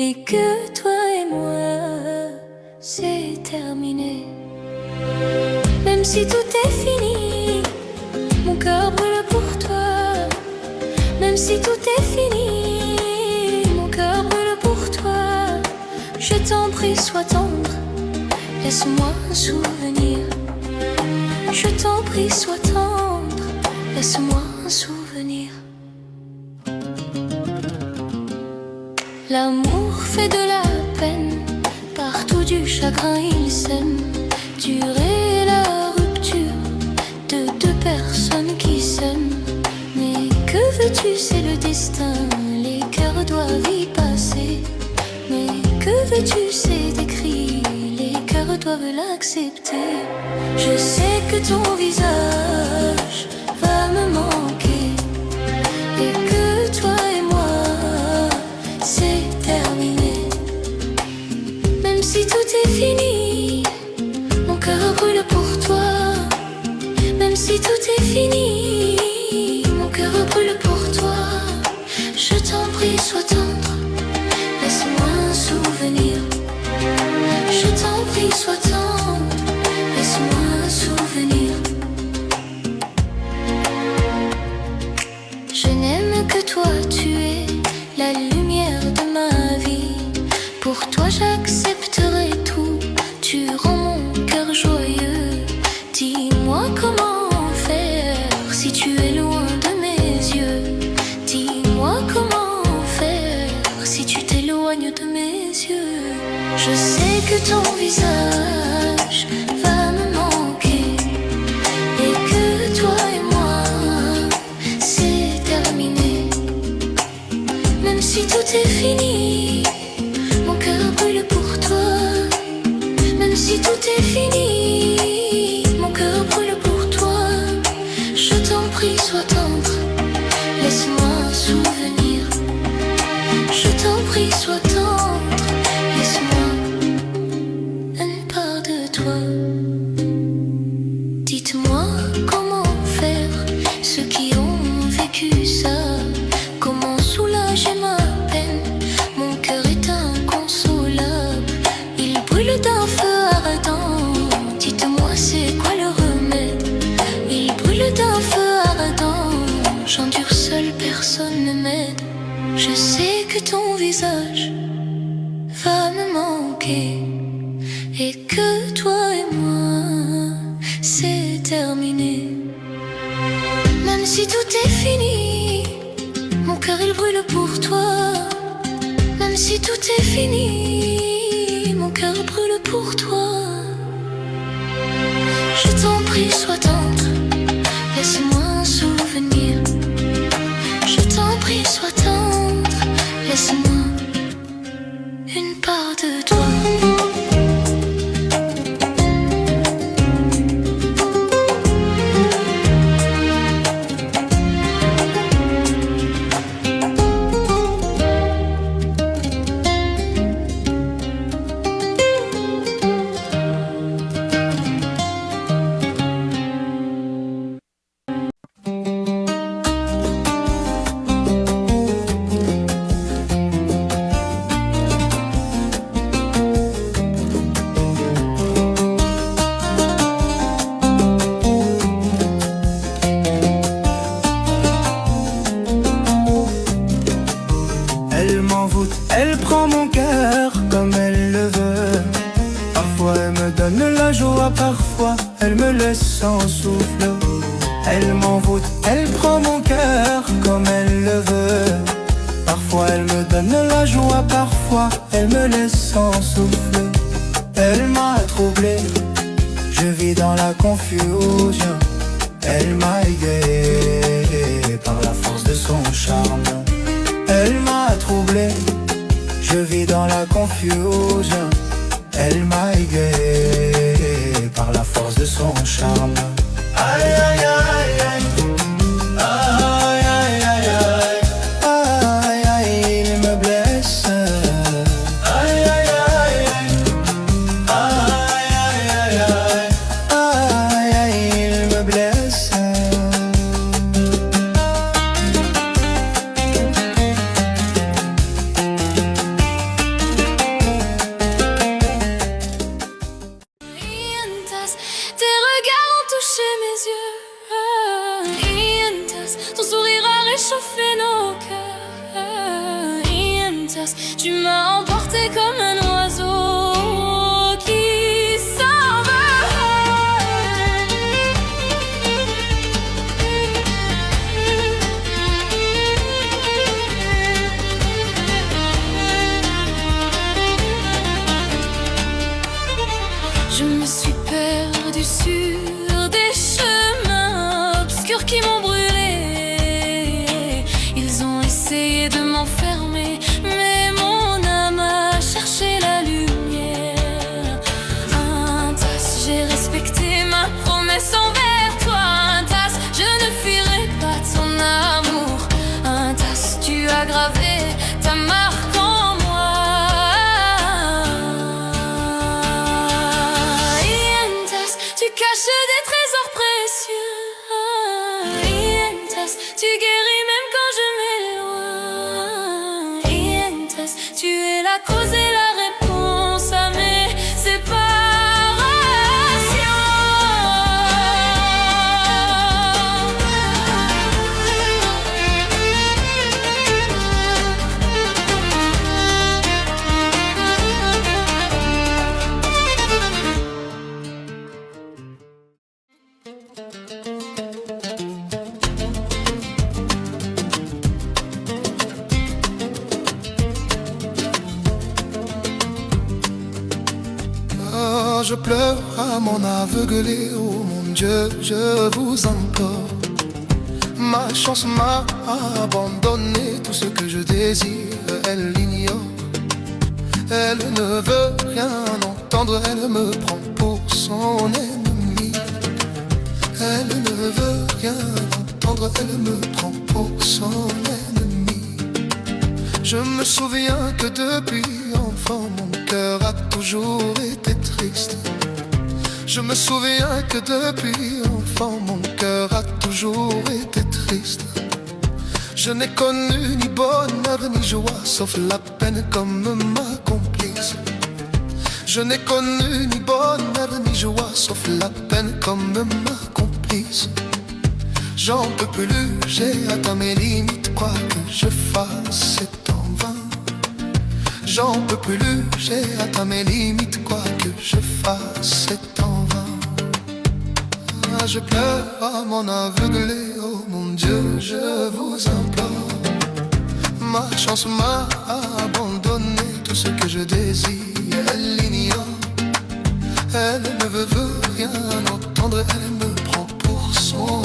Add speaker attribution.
Speaker 1: et que toi et moi, c'est terminé. Même si tout est fini, mon cœur brûle pour toi. Même si tout est fini, mon cœur brûle pour toi. Je t'en prie, sois tendre, laisse-moi un souvenir. Je t'en prie, sois tendre, laisse-moi un souvenir. L'amour fait de la peine, partout du chagrin il sème. Durer la rupture de deux personnes qui s'aiment. Mais que veux-tu, c'est le destin, les cœurs doivent y passer. Mais que veux-tu, c'est écrit, les cœurs doivent l'accepter. Je sais que ton visage va me manquer et que toi et moi, c'est terminé. Même si tout est fini, mon cœur brûle pour toi. Même si tout est fini, mon cœur brûle pour toi. Je t'en prie, sois tendre, laisse-moi un souvenir. Je t'en prie, sois tendre, laisse-moi un souvenir. Je n'aime que toi, tu es la lumière de ma vie. Pour toi j'accepterai tout, tu rends mon cœur joyeux. Dis-moi comment faire si tu es loin de mes yeux. Dis-moi comment faire si tu t'éloignes de mes yeux. Je sais que ton visage va me manquer et que toi et moi, c'est terminé. Même si tout est fini, mon cœur brûle pour toi. Même si tout est fini, mon cœur brûle pour toi. Je t'en prie, sois tendre, laisse-moi un souvenir. Je t'en prie, sois tendre, laisse-moi une part de toi. Dites-moi comment faire, ceux qui ont vécu ça. Comment soulager ma peine, mon cœur est inconsolable. Il brûle d'un feu ardent, dites-moi c'est quoi le remède. Il brûle d'un feu ardent, j'endure seul, personne ne m'aide. Je sais que ton visage va me manquer et que toi et moi, c'est terminé. Même si tout est fini, mon cœur il brûle pour toi. Même si tout est fini, mon cœur brûle pour toi. Je t'en prie, sois tendre, laisse-moi un souvenir. Je t'en prie, sois tendre, laisse-moi une part de toi.
Speaker 2: Elle m'envoûte, elle prend mon cœur comme elle le veut. Parfois elle me donne la joie, parfois elle me laisse sans souffle. Elle m'envoûte, elle prend mon cœur comme elle le veut. Parfois elle me donne la joie, parfois elle me laisse sans souffle. Elle m'a troublé, je vis dans la confusion. Elle m'a égayé par la force de son charme. Elle m'a troublé, je vis dans la confusion. Elle m'a égayé par la force de son charme. Aïe aïe aïe aïe, aïe aïe aïe aïe, aïe aïe il me blesse. Aïe aïe aïe aïe, aïe aïe aïe aïe, aïe aïe il me blesse.
Speaker 1: passe. Tu m'as emporté comme un oiseau qui s'envole. Je me suis perdue sur des chemins obscurs qui m'ont brûlé. Ils ont essayé de m'enfermer, mais mon âme a cherché la lumière. Un tas, j'ai respecté ma promesse envers toi. Un tas, je ne fuirai pas ton amour. Un tas, tu as gravé ta marque en moi. Tu caches des trésors précieux. Yentas, tu guéris même quand je m'éloigne. Yentas, tu es la cause et la réponse à mes
Speaker 2: Je pleure à mon aveuglé, oh mon Dieu, je vous implore. Ma chance m'a abandonné, tout ce que je désire, elle l'ignore. Elle ne veut rien entendre, elle me prend pour son ennemi. Elle ne veut rien entendre, elle me prend pour son ennemi. Je me souviens que depuis enfant, mon cœur a toujours été triste. Je me souviens que depuis enfant, mon cœur a toujours été triste. Je n'ai connu ni bonheur ni joie, sauf la peine comme ma complice. Je n'ai connu ni bonheur ni joie, sauf la peine comme ma complice. J'en peux plus, j'ai atteint mes limites, quoi que je fasse, c'est en vain. J'en peux plus, j'ai atteint mes limites, quoi que je fasse, c'est en vain. Ah, je pleure à mon aveuglé, oh mon Dieu, je vous implore. Ma chance m'a abandonné, tout ce que je désire, elle l'ignore. Elle ne veut rien entendre, elle me prend pour son